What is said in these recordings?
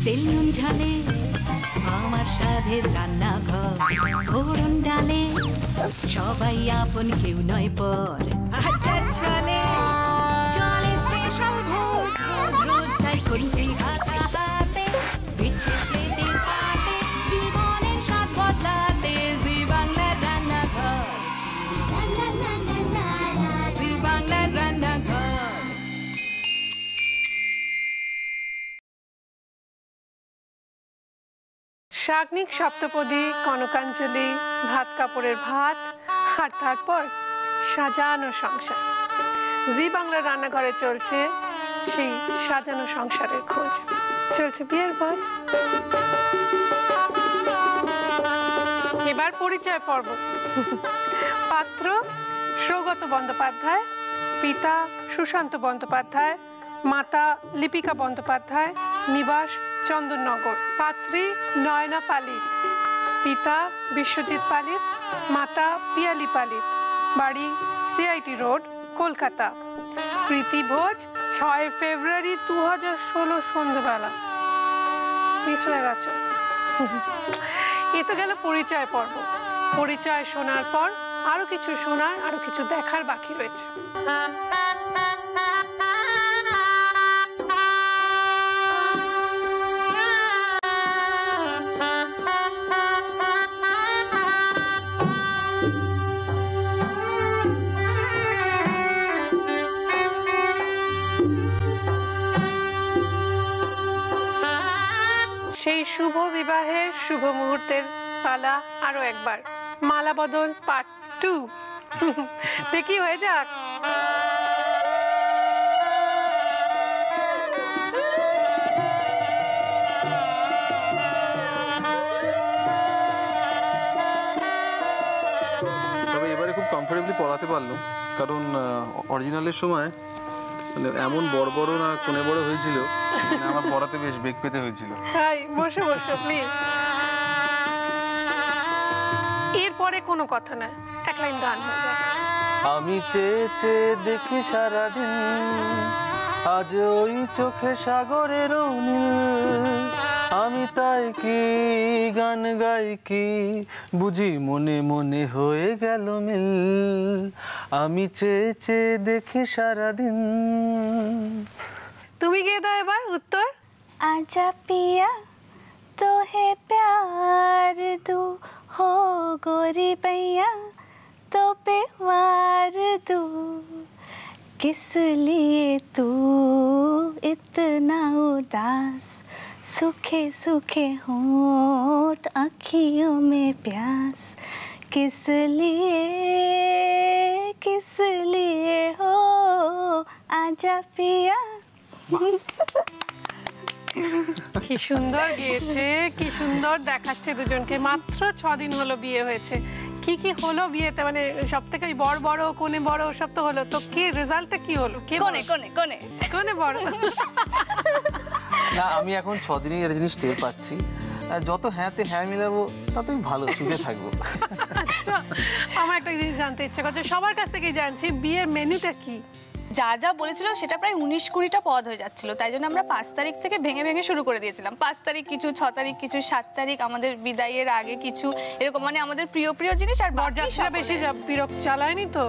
তেল নুন ঝালে আমার সাধের রান্নাঘর, ফোড়ন ডালে সবাই আপন, কেউ নয় পর। আড্ডার ছলে চলে স্পেশাল ভোজ, রোজ রোজ তাই খুন্তি হাতে বিচ্ছে প্লেটে পাতে, জীবনের স্বাদ বদলাতে জি বাংলার রান্নাঘর, জি বাংলার রান্নাঘর। শাগনিক সপ্তপদী, কনকাঞ্জলি, ভাত কাপড়ের ভাত, আর তারপর সাজানো সংসার। জি বাংলার রান্নাঘরে চলছে সেই সাজানো সংসারের খোঁজ, চলছে বিয়ের ভোজ। এবার পরিচয় পর্ব। পাত্র সৌগত বন্দ্যোপাধ্যায়, পিতা সুশান্ত বন্দ্যোপাধ্যায়, মাতা লিপিকা বন্দ্যোপাধ্যায়, নিবাস চন্দননগর। পাত্রী নয়না পালিত, পিতা বিশ্বজিৎ পালিত, মাতা পিয়ালি পালিত, বাড়ি সিআইটি রোড, কলকাতা। প্রীতি ভোজ 6 ফেব্রুয়ারি 2016 সন্ধ্যাবেলা। মিস হয়ে গেছে। এ তো গেল পরিচয় পর্ব। পরিচয় শোনার পর আরো কিছু শোনার, আরো কিছু দেখার বাকি রয়েছে। সেই শুভ বিবাহের শুভ মুহূর্তের পালা আরো একবার। মালা বদল পার্ট 2 দেখি হয়ে যাক। তবে এবারে খুব কমফোর্টেবলি পড়াতে পারলাম, কারণ অরিজিনালের সময় মানে এমন বড় বড় না কোণে বড় হয়েছিল, আমার পড়াতে বেশ বেগ পেতে হয়েছিল। হাই, বসো বসো প্লিজ। এরপরে কোনো কথা না, এক লাইন গান হয়ে যাক। আমি চেয়ে চেয়ে দেখি সারাদিন, আজ ওই চোখে সাগরের নীল, আমি তাই কি গান গাই কি বুঝি মনে মনে হয়ে গেল মিল, আমি চেয়ে চেয়ে দেখি সারাদিন। তুমি গিয়ে দাও এবার উত্তর। आजा पिया तो है प्यार दू हो गोरी बैया तो पे वार दू, किस लिए तू इतना उदास, सूखे सूखे होंठ आँखियों में प्यास, किस लिए हो आजा पिया। কি সুন্দর গিয়েছে, কি সুন্দর দেখাচ্ছে দুজনকে। মাত্র 6 দিন হলো বিয়ে হয়েছে। কি কি হলো বিয়েতে, মানে সব থেকে বড় বড় কোনে বড় সব তো হলো, তো কি রেজাল্টটা কি হলো? কোনে কোনে কোনে কোনে বড়? না, আমি এখন 6 দিনই এর জিনিস টের পাচ্ছি, যত হ্যাঁতে হ্যাঁ মিলাবো ততই ভালো, সুখে থাকবো। আচ্ছা, আমার একটা জিনিস জানতে ইচ্ছে করছে, সবার কাছ থেকেই জানছি বিয়ের মেনুটা কি? যা যা বলেছিল সেটা প্রায় 19-20টা পদ হয়ে যাচ্ছিল, তাই জন্য আমরা 5 তারিখ থেকে ভেঙে ভেঙে শুরু করে দিয়েছিলাম। 5 তারিখ কিছু, 6 তারিখ কিছু, 7 তারিখ আমাদের বিদায়ের আগে কিছু, এরকম মানে আমাদের প্রিয় প্রিয় জিনিস। আর বরযাত্রীরা বেশি বিরক্ত চালায়নি তো?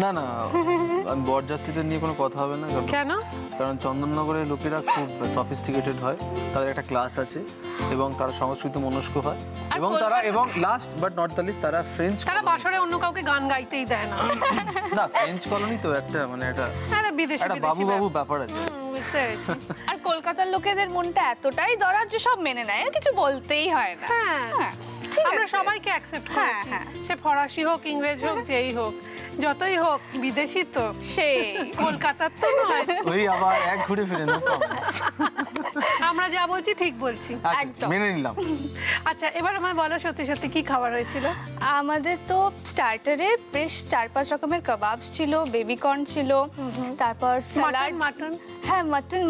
না না, বরযাত্রীদের নিয়ে কোনো কথা হবে না। কেন? কারণ চন্দননগরের লোকেরা খুব সফিস্টিকেটেড হয়, তাদের একটা ক্লাস আছে এবং তারা সংস্কৃত মনস্ক হয়, এবং তারা এবং last but not the least তারা ফ্রেঞ্চ, তারা বাসরে অন্য কাউকে গান গাইতেই দেয় না। না, ফ্রেঞ্চ কলোনি তো একটা মানে একটা বাবু বাবু ব্যাপার আছে। আর কলকাতার লোকেদের মনটা এতটাই দরাজ যে সব মেনে নেয়, আর কিছু বলতেই হয় না। আমরা সবাইকে অ্যাকসেপ্ট করেছি, সে ফরাসি হোক, ইংরেজ হোক, যেই হোক, যতই হোক, বিদেশি তো সেই কলকাতার তো নয়। ওই আবার এক ঘুরে ফিরে না, আমরা যা বলছি ঠিক বলছি, একদম মেনে নিলাম। আচ্ছা, এবার আমায় বলো সত্যি সত্যি কি খাবার হয়েছিল? আমাদের তো স্টার্টারে বেশ 4-5 রকমের কাবাব ছিল, বেবি কর্ন ছিল, তারপর স্যালাড, মাটন, হ্যাঁ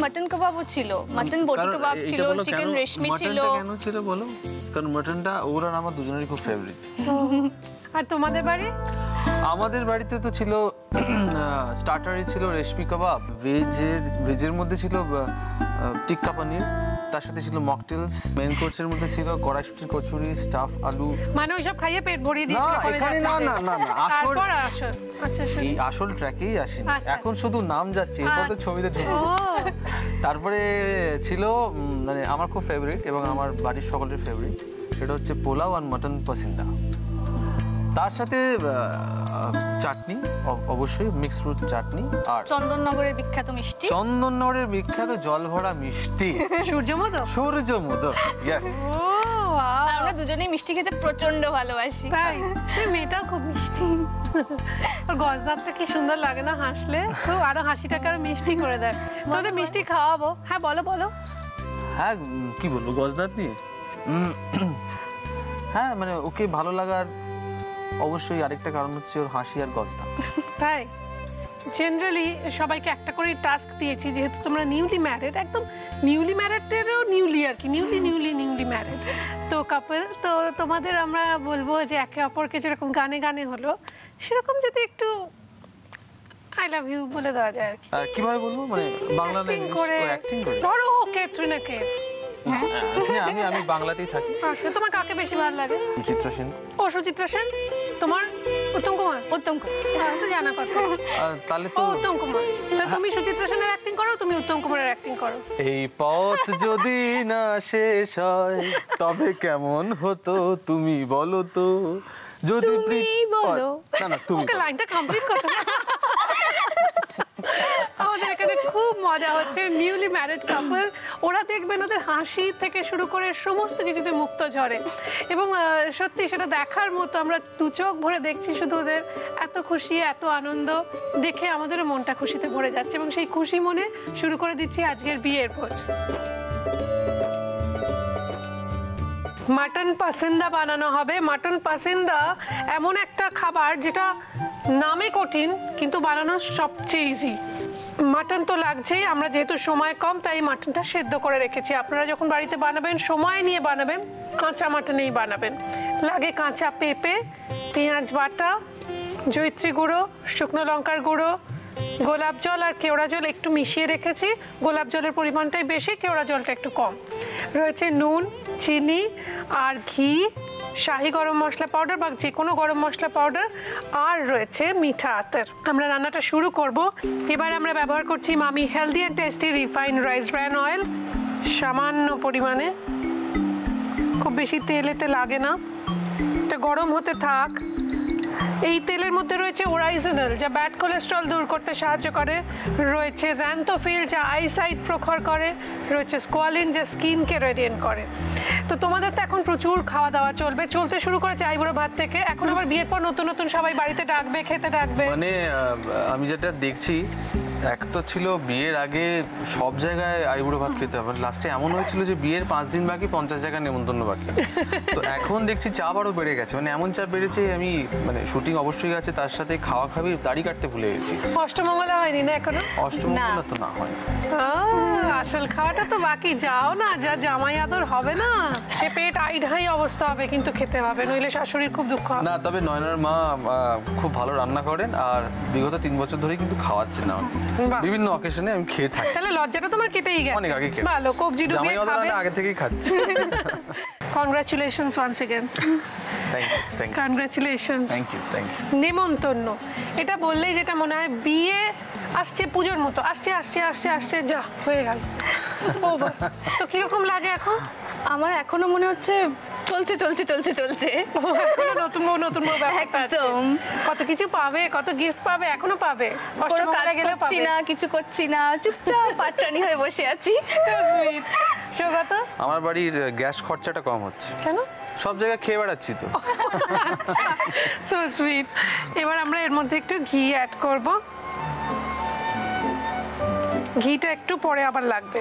মটন কাবাবও ছিল, মটন বটি কাবাব ছিল, চিকেন রেশমি ছিল। কেন ছিল বলো? কারণ মটনটা ওর আর আমার দুজনেরই খুব ফেভারিট। আর তোমাদের বাড়ি? আমাদের বাড়িতে তো ছিল স্টার্টারে ছিল রেশমি কাবাব, ভেজের মধ্যে ছিল টিক্কা পনির, তার সাথে ছিল মকটেলস, মেইন কোর্সের মধ্যে ছিল কড়াইশুটির কচুরি, স্টাফ আলু। মানে ওইসব খাইয়ে পেট ভরিয়ে না দিয়েছিল এখানে না না না না, আসল তারপর আসল আচ্ছা এই আসল ট্র্যাকেই আসেনি, আচ্ছা, এখন শুধু নাম যাচ্ছে, এরপর তো ছবিতে ঢুকবো। ও তারপরে ছিল মানে আমার খুব ফেভারিট এবং আমার বাড়ির সকলের ফেভারিট, সেটা হচ্ছে পোলাও আর মটন পসিন্দা, তার সাথে চাটনি, অবশ্যই মিক্সড ফ্রুট চাটনি, আর চন্দননগরের বিখ্যাত মিষ্টি, চন্দননগরের বিখ্যাত জল ভরা মিষ্টি সূর্যমোদক। সূর্যমোদক। ইয়েস, ও wow! আর আমরা দুজনেই মিষ্টি খেতে প্রচন্ড ভালোবাসি। তাই এই মেয়েটাও খুব মিষ্টি। আর গজদারটা কি সুন্দর লাগে না হাসলে, তো আরো হাসিটাকে আরো মিষ্টি করে দেয়। তোদের মিষ্টি খাওয়াবো। হ্যাঁ বলো বলো। হ্যাঁ কি বলবো গজদার নিয়ে, হ্যাঁ মানে ওকে ভালো লাগার অবশ্যই আরেকটা কারণ হচ্ছে ওর হাসি আর গজদা। তাই জেনারেলি সবাইকে একটা করে টাস্ক দিয়েছি, যেহেতু তোমরা নিউলি ম্যারিড, একদম নিউলি ম্যারিডেরও নিউলি আর কি, নিউলি ম্যারিড তো কাপল, তো তোমাদের আমরা বলবো যে একে অপরকে যেরকম গানে গানে হলো সেরকম যদি একটু আই লাভ ইউ বলে দেওয়া যায় আর কি। কিভাবে বলবো, মানে বাংলা না Acting করে অ্যাক্টিং করে? ধরো ক্যাটরিনা কাইফ। হ্যাঁ আমি বাংলাতেই থাকি। আচ্ছা তোমার কাকে বেশি ভালো লাগে? সুচিত্রা সেন। ও সুচিত্রা সেন। তোমার? উত্তম কুমার। উত্তম কুমার তো জানা কথা। তাহলে ও তো উত্তম কুমার। তা তুমি সুচিত্রা সেনের অ্যাক্টিং করো, তুমি উত্তম কুমারের অ্যাক্টিং করো। এই পথ যদি না শেষ হয় তবে কেমন হতো তুমি বলো তো, যদি বলো। না তুমি ওকে লাইনটা কমপ্লিট করো। আমাদের এখানে খুব মজা হচ্ছে, নিউলি ম্যারিড কাপল, ওরা দেখবেন ওদের হাসি থেকে শুরু করে সমস্ত কিছুতে মুক্ত ঝরে, এবং সত্যি সেটা দেখার মতো, আমরা দু চোখ ভরে দেখছি শুধু ওদের এত খুশি এত আনন্দ দেখে আমাদেরও মনটা খুশিতে ভরে যাচ্ছে, এবং সেই খুশি মনে শুরু করে দিচ্ছি আজকের বিয়ের ভোজ। মাটন পাসিন্দা বানানো হবে। মাটন পাসিন্দা এমন একটা খাবার যেটা নামে কঠিন কিন্তু বানানো সবচেয়ে ইজি। মাটন তো লাগছেই, আমরা যেহেতু সময় কম তাই মাটনটা সেদ্ধ করে রেখেছি। আপনারা যখন বাড়িতে বানাবেন সময় নিয়ে বানাবেন, কাঁচা মাটনেই বানাবেন। লাগে কাঁচা পেঁপে, পেঁয়াজ বাটা, জয়িত্রী গুঁড়ো, শুকনো লঙ্কার গুঁড়ো, গোলাপ জল আর কেওড়া জল একটু মিশিয়ে রেখেছি। গোলাপ জলের পরিমাণটাই বেশি, কেওড়া জলটা একটু কম। রয়েছে নুন, চিনি আর ঘি, শাহি গরম মশলা পাউডার বা যে কোনো গরম মশলা পাউডার, আর রয়েছে মিঠা আতর। আমরা রান্নাটা শুরু করব। এবার আমরা ব্যবহার করছি মামি healthy and tasty refined rice bran oil, সামান্য পরিমাণে, খুব বেশি তেল এতে লাগে না। এটা গরম হতে থাক। এই তেলের মধ্যে রয়েছে ওরাইজেনাল, যা ব্যাড কোলেস্ট্রল দূর করতে সাহায্য করে, রয়েছে জ্যান্থোফিল, যা আইসাইট প্রখর করে, রয়েছে স্কোয়ালিন, যা স্কিনকে রেডিয়েন্ট করে। তো তোমাদের তো এখন প্রচুর খাওয়া দাওয়া চলতে শুরু করেছে আইবুড়ো ভাত থেকে, এখন আবার বিয়ের পর নতুন নতুন সবাই বাড়িতে ডাকবে, খেতে ডাকবে। মানে আমি যেটা দেখছি, এক তো ছিল বিয়ের আগে সব জায়গায় আইবুড়ো ভাত খেতে হবে, লাস্টে এমন হয়েছিল যে বিয়ের 5 দিন বাকি 50 জায়গায় নেমন্তন্ন বাকি। তো এখন দেখছি চাপ আরও বেড়ে গেছে, মানে এমন চাপ বেড়েছে, আমি মানে শুটিং অবশ্যই আছে, তার সাথে খাওয়া খাবি, দাড়ি কাটতে ভুলে গেছি। অষ্টমঙ্গলা হয়নি না এখনো? অষ্টমঙ্গলা তো না হয়। আসল খাওয়াটা তো বাকি। যাও না, যা জামাই আদর হবে না, সে পেট আইঢাই অবস্থা হবে, কিন্তু খেতে হবে, নইলে শাশুড়ির খুব দুঃখ হবে। না তবে নয়নার মা খুব ভালো রান্না করেন, আর বিগত 3 বছর ধরে কিন্তু খাওয়াচ্ছেন না, বিভিন্ন অকেশনে আমি খেয়ে থাকি। তাহলে লজ্জাটা তোমার কেটেই গেছে। অনেক আগে খেয়ে ভালো, কবজি ডুবিয়ে খাবে। আগে থেকেই খাচ্ছি। Congratulations once again. Thank you. Congratulations. Thank you. নেমন্তন্ন, এটা বললেই যেটা মনে হয় বিয়ে আসছে, পুজোর মতো আসছে আসছে আসছে আসছে, যা হয়ে গেল, ওভার। তো কিরকম লাগে এখন? আমার এখনো মনে হচ্ছে চলছে চলছে চলছে চলছে। নতুন বউ ব্যাপারটা আছে। কত কিছু পাবে, কত গিফট পাবে, এখনো পাবে। কোনো কাজ করছি না, কিছু করছি না, চুপচাপ পাটরানি হয়ে বসে আছি। সৌগত? আমার বাড়ির গ্যাস খরচাটা কম হচ্ছে। কেন? সব জায়গায় খেয়ে বেড়াচ্ছি তো। So sweet. এবার আমরা এর মধ্যে একটু ঘি অ্যাড করব। ঘিটা একটু পরে আবার লাগবে।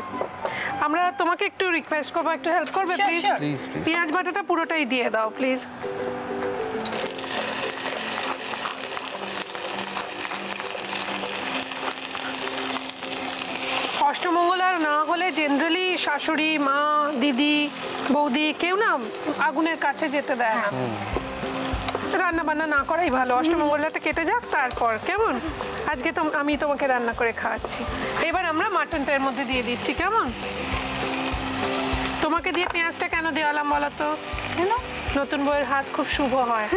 আমরা তোমাকে একটু রিকোয়েস্ট করবো, একটু হেল্প করবে প্লিজ? প্লিজ। পেঁয়াজ বাটাটা পুরোটাই দিয়ে দাও প্লিজ। অষ্টমঙ্গলার না হলে জেনারেলি শাশুড়ি, মা, দিদি, বৌদি কেউ না আগুনের কাছে যেতে দেয় না। রান্না বান্না না করাই ভালো, অষ্টমঙ্গলাটা কেটে যাক তারপর, কেমন? আজকে তো আমি তোমাকে রান্না করে খাওয়াচ্ছি। এবার আমরা মাটনটা এর মধ্যে দিয়ে দিচ্ছি, কেমন? তোমাকে দিয়ে পেঁয়াজটা কেন দেওয়ালাম বলো তো? নতুন বউয়ের হাত খুব শুভ হয়,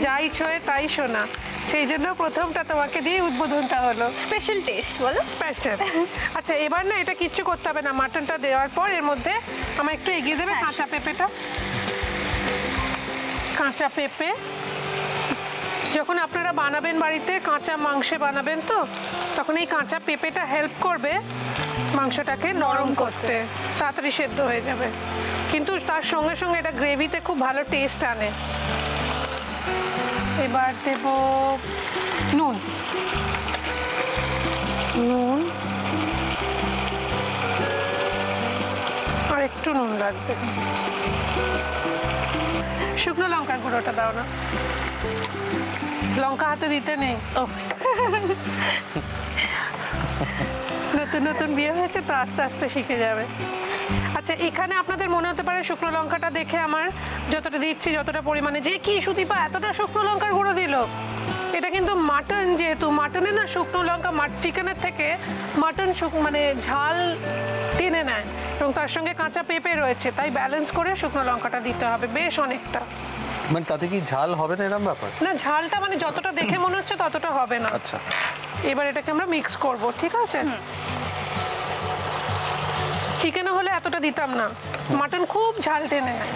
যাই ছোঁয় তাই শোনা, সেই জন্য প্রথমটা তোমাকে দিয়ে উদ্বোধনটা হলো। স্পেশাল টেস্ট বলো। স্পেশাল। আচ্ছা এবার না এটা কিচ্ছু করতে হবে না, মাটনটা দেওয়ার পর এর মধ্যে আমার একটু এগিয়ে দেবে কাঁচা পেঁপেটা। কাঁচা পেঁপে যখন আপনারা বানাবেন বাড়িতে, কাঁচা মাংসে বানাবেন তো, তখন এই কাঁচা পেঁপেটা হেল্প করবে মাংসটাকে নরম করতে, তাড়াতাড়ি সেদ্ধ হয়ে যাবে, কিন্তু তার সঙ্গে সঙ্গে এটা গ্রেভিতে খুব ভালো টেস্ট আনে। এবার দেব নুন, নুন আর একটু নুন লাগবে। শুকনো লঙ্কার গুঁড়োটা দাও না, লঙ্কা হাতে দিতে নেই। নতুন নতুন বিয়ে হয়েছে তো আস্তে আস্তে শিখে যাবে। আচ্ছা এখানে আপনাদের মনে হতে পারে শুকনো লঙ্কাটা দেখে আমার যতটা দিচ্ছি যতটা পরিমাণে, যে কি সুদীপা এতটা শুকনো লঙ্কার গুঁড়ো দিল, এটা কিন্তু মাটন, যেহেতু মাটনে না শুকনো লঙ্কা চিকেনের থেকে মাটন মানে ঝাল টেনে নেয়, এবং তার সঙ্গে কাঁচা পেঁপে রয়েছে, তাই ব্যালেন্স করে শুকনো লঙ্কাটা দিতে হবে বেশ অনেকটা। মানে তাতে কি ঝাল হবে না এরকম ব্যাপার? না ঝালটা মানে যতটা দেখে মনে হচ্ছে ততটা হবে না। আচ্ছা এবার এটাকে আমরা মিক্স করব, ঠিক আছে? চিকেনে হলে এতটা দিতাম না, মাটন খুব ঝাল টেনে নেয়।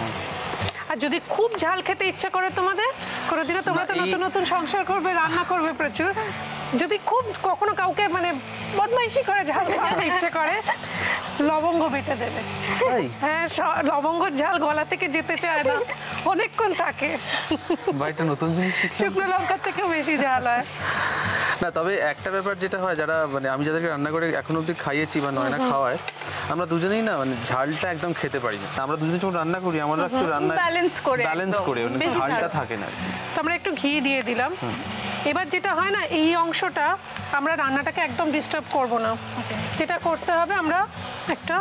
আর যদি খুব ঝাল খেতে ইচ্ছা করে তোমাদের, কোনোদিনও তোমরা তো নতুন নতুন সংসার করবে, রান্না করবে প্রচুর, যদি খুব কখনো কাউকে মানে বদমাইশি করে ঝাল খেতে ইচ্ছে করে, লবঙ্গ বেটে দেবে। হ্যাঁ লবঙ্গর ঝাল গলা থেকে যেতে চায় না, অনেকক্ষণ থাকে। ভাইটা নতুন জিনিস শুকনো লঙ্কার থেকেও বেশি ঝাল হয়। না তবে একটা ব্যাপার যেটা হয়, যারা মানে আমি যাদেরকে রান্না করে এখন অব্দি খাইয়েছি বা নয়না খাওয়ায়, আমরা দুজনেই না মানে ঝালটা একদম খেতে পারি না। আমরা দুজনে যখন রান্না করি আমরা একটু রান্না ব্যালেন্স করে মানে ঝালটা থাকে না। তো আমরা একটু ঘি দিয়ে দিলাম। এবার যেটা হয় না, এই অংশটা আমরা রান্নাটাকে একদম ডিস্টার্ব করব না, যেটা করতে হবে আমরা একটা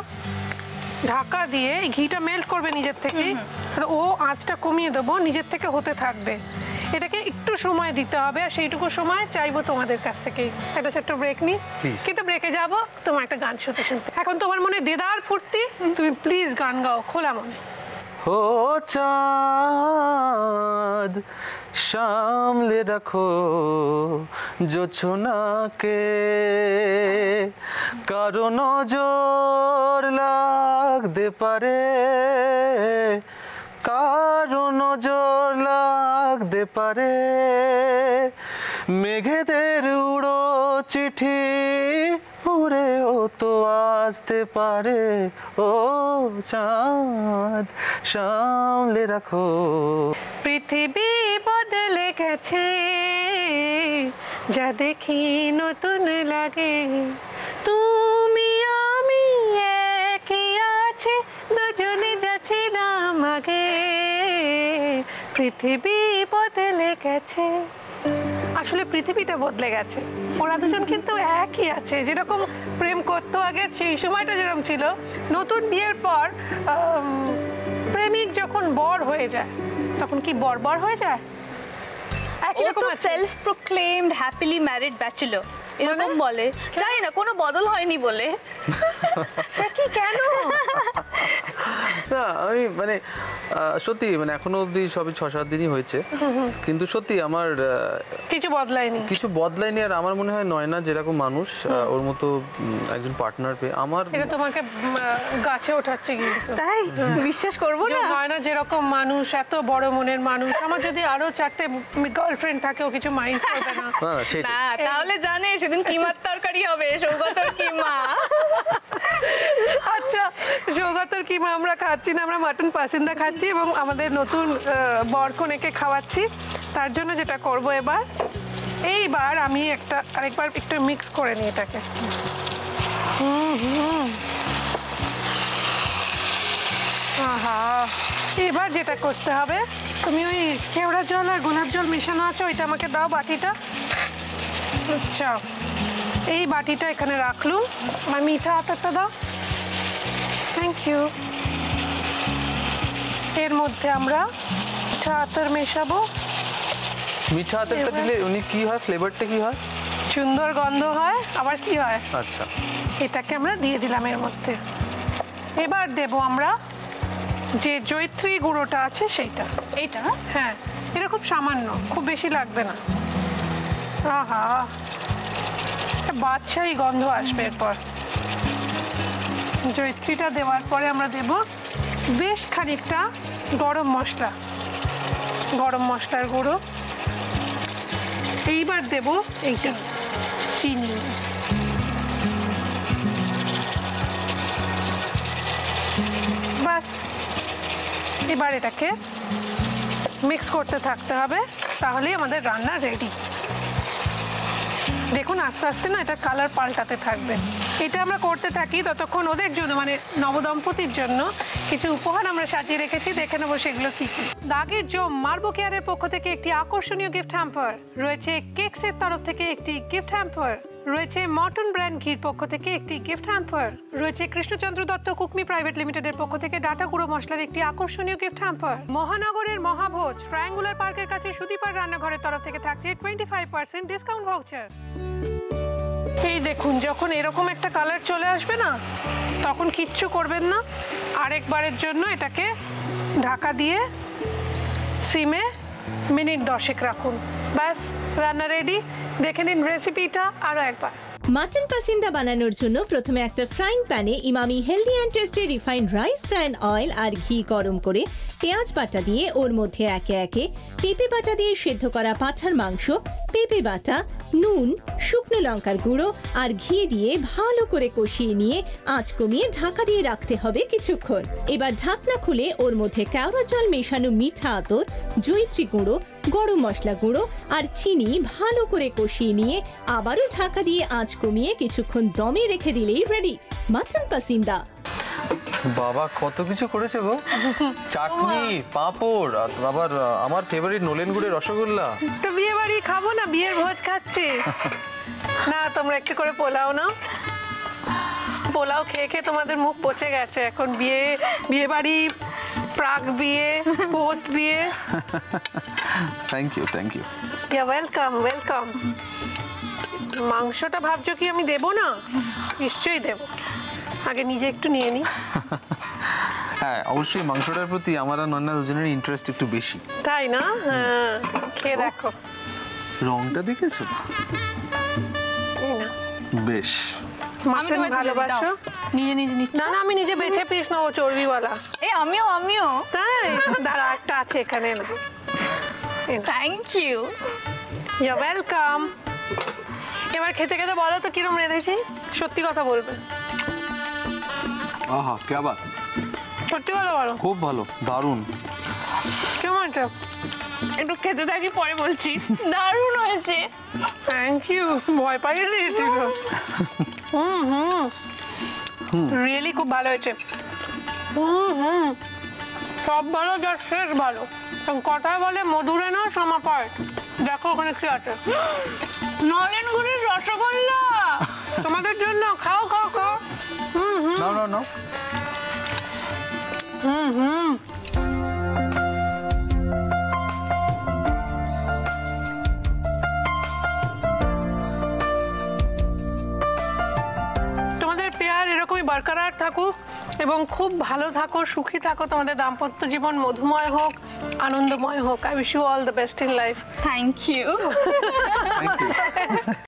ঢাকা দিয়ে ঘিটা মেল্ট করবে নিজের থেকেই, আর ও আঁচটা কমিয়ে দেবো, নিজের থেকে হতে থাকবে। এটাকে একটু সময় দিতে হবে, আর সেইটুকু সময় চাইবো তোমাদের কাছ থেকে একটা ছোট্ট ব্রেক নিই, কিন্তু ব্রেকে যাবো তোমার একটা গান শুনতে শুনতে। এখন তোমার মনে দেদার ফুর্তি, তুমি প্লিজ গান গাও খোলা মনে। ও চাঁদ সামলে রাখো জোছনাকে, কারো নজর লাগতে পারে, কারো নজর লাগতে পারে, মেঘেদের উড়ো চিঠি উড়েও তো আসতে পারে। ও চাঁদ সামলে রাখো। পৃথিবী বদলে গেছে, যা দেখি নতুন লাগে, তুমি আমি একই আছে, দুজনে যাচ্ছিলাম আগে, পৃথিবী বদলে গেছে। আসলে পৃথিবীটা বদলে গেছে, ওরা দুজন কিন্তু একই আছে, যেরকম প্রেম করতো আগে সেই সময়টা যেরকম ছিল, নতুন বিয়ের পর প্রেমিক যখন বর হয়ে যায় তখন কি বর্বর হয়ে যায়? একই রকম self proclaimed happily married bachelor এরকম বলে, জানি না কোনো বদল হয়নি বলে। সে কি কেন? না আমি মানে সত্যি মানে এখনো অবধি সবই 6-7 দিনই হয়েছে, কিন্তু সত্যি আমার কিছু বদলায়নি। আর আমার মনে হয় নয়না যেরকম মানুষ, ওর মতো একজন পার্টনার পেয়ে আমার এটা তোমাকে গাছে ওঠাচ্ছে কিন্তু। তাই বিশ্বাস করবো না, নয়না যেরকম মানুষ, এত বড় মনের মানুষ, আমার যদি আরো 4টে গার্লফ্রেন্ড থাকে ও কিছু মাইন্ড করবে না। না তাহলে জানে সেদিন কিমার তরকারি হবে, সৌগতর কিমা। আচ্ছা সৌগতর কিমা আমরা খাচ্ছি না, আমরা মাটন পাসিন্দা খাচ্ছি এবং আমাদের নতুন বরকনেকে খাওয়াচ্ছি। তার জন্য যেটা করব এবার, এইবার আমি আরেকবার একটু মিক্স করে নিই এটাকে। আহা এবার যেটা করতে হবে, তুমি ওই কেওড়া জল আর গোলাপ জল মেশানো আছে ওইটা আমাকে দাও, বাটিটা। আচ্ছা এই বাটিটা এখানে রাখলুম, আমার মিঠা আতরটা দাও। Thank you. এর মধ্যে আমরা মিঠা আতর মেশাবো। মিঠা তেলটা দিলে উনি কি হয়, ফ্লেভারটা কি হয়? সুন্দর গন্ধ হয়, আবার কি হয়। আচ্ছা, এটাকে আমরা দিয়ে দিলাম এর মধ্যে। এবার দেব আমরা যে জয়িত্রী গুঁড়োটা আছে সেইটা। এইটা? হ্যাঁ, এটা খুব সামান্য, খুব বেশি লাগবে না। আহা, বাদশাহী গন্ধ আসবে। এরপর জয়িত্রীটা দেওয়ার পরে আমরা দেব বেশ খানিকটা গরম মশলা, গরম মশলার গুঁড়ো। এইবার দেব এইটা চিনি। বাস, এবার এটাকে মিক্স করতে থাকতে হবে, তাহলেই আমাদের রান্না রেডি। দেখুন আস্তে আস্তে না এটা কালার পাল্টাতে থাকবে। এটা আমরা করতে থাকি ততক্ষণ ওদের জন্য, মানে নবদম্পতির জন্য কিছু উপহার আমরা সাজিয়ে রেখেছি, দেখে নেবো সেগুলো কি কি। দাগের জম মার্বো কেয়ারের পক্ষ থেকে একটি আকর্ষণীয় গিফট হ্যাম্পার রয়েছে, কেকসের তরফ থেকে একটি গিফট হ্যাম্পার রয়েছে, মটন ব্র্যান্ড ঘির পক্ষ থেকে একটি গিফট হ্যাম্পার রয়েছে, কৃষ্ণচন্দ্র দত্ত কুকমি প্রাইভেট লিমিটেডের পক্ষ থেকে ডাটা গুঁড়ো মশলার একটি আকর্ষণীয় গিফট হ্যাম্পার, মহানগরের মহাভোজ ট্রায়াঙ্গুলার পার্কের কাছে সুদীপার রান্নাঘরের তরফ থেকে থাকছে 25% ডিসকাউন্ট ভাউচার। এই দেখুন, যখন এরকম একটা কালার চলে আসবে না, তখন কিচ্ছু করবেন না, আরেকবারের জন্য এটাকে ঢাকা দিয়ে সিমে মিনিট 10 রাখুন। ব্যাস, রান্না রেডি। দেখে নিন রেসিপিটা আরও একবার। মাটন পাসিন্দা বানানোর জন্য প্রথমে একটা ফ্রাইং প্যানে Emami healthy and tasty refined rice bran oil আর ঘি গরম করে পেঁয়াজ বাটা দিয়ে ওর মধ্যে একে একে পেঁপে বাটা দিয়ে সেদ্ধ করা পাঁঠার মাংস, পেঁপে বাটা, নুন, শুকনো লঙ্কার গুঁড়ো আর ঘি দিয়ে ভালো করে কষিয়ে নিয়ে আঁচ কমিয়ে ঢাকা দিয়ে রাখতে হবে কিছুক্ষণ। এবার ঢাকনা খুলে ওর মধ্যে কেওড়া জল মেশানো মিঠা আতর, জয়িত্রী গুঁড়ো, গরম মশলা গুঁড়ো আর চিনি ভালো করে কষিয়ে নিয়ে আবারও ঢাকা দিয়ে আঁচ কমিয়ে কিছুক্ষণ দমে রেখে দিলেই রেডি মাটন পাসিন্দা। বাবা কত কিছু করেছে গো, চাটনি, পাঁপড়, আবার আমার ফেভারিট নলেন গুড়ের রসগোল্লা। তো বিয়ে বাড়ি খাবো না, বিয়ের ভোজ খাচ্ছে না। তোমরা একটু করে পোলাও নাও, পোলাও খেয়ে খেয়ে তোমাদের মুখ পচে গেছে। এখন বিয়ে বাড়ি, প্রাক বিয়ে, পোস্ট বিয়ে। Thank you, thank you. Welcome, welcome. মাংসটা ভাবছো কি আমি দেবো না? নিশ্চয়ই দেবো, আগে নিজে একটু নিয়ে নি। হ্যাঁ, অবশ্যই মাংসটার প্রতি আমার আর নন্না দুজনের ইন্টারেস্ট একটু বেশি। তাই না? হ্যাঁ, খেয়ে দেখো। রংটা দেখেছো? বেশ। মাটন ভালোবাসো? নিজে নিজে না না, আমি নিজে বেছে পিস নেবো চর্বিওয়ালা। এই আমিও তাই? দাঁড়া, একটা আছে এখানে। Thank you. You welcome. এবার খেতে খেতে বলো তো কিরম রেঁধেছি, সত্যি কথা বলবে। আহা, কে বাত। সত্যি কথা বলো। খুব ভালো, দারুণ। কেমন? একটু খেতে থাকি, পরে বলছি। দারুণ হয়েছে। Thank you. ভয় পাইয়ে দিয়েছিল। রিয়েলি খুব ভালো হয়েছে। সব ভালো, যার শেষ ভালো। কথায় বলে মধুরে না সমাপায়। দেখো ওখানে কি আছে, নলেন গুড়ের রসগোল্লা তোমাদের জন্য। খাও খাও খাও। না না না। তোমাদের পেয়ার এরকমই বরকরার থাকুক এবং খুব ভালো থাকো, সুখী থাকো। তোমাদের দাম্পত্য জীবন মধুময় হোক, আনন্দময় হোক। I wish you all the best in life. Thank you. Thank you.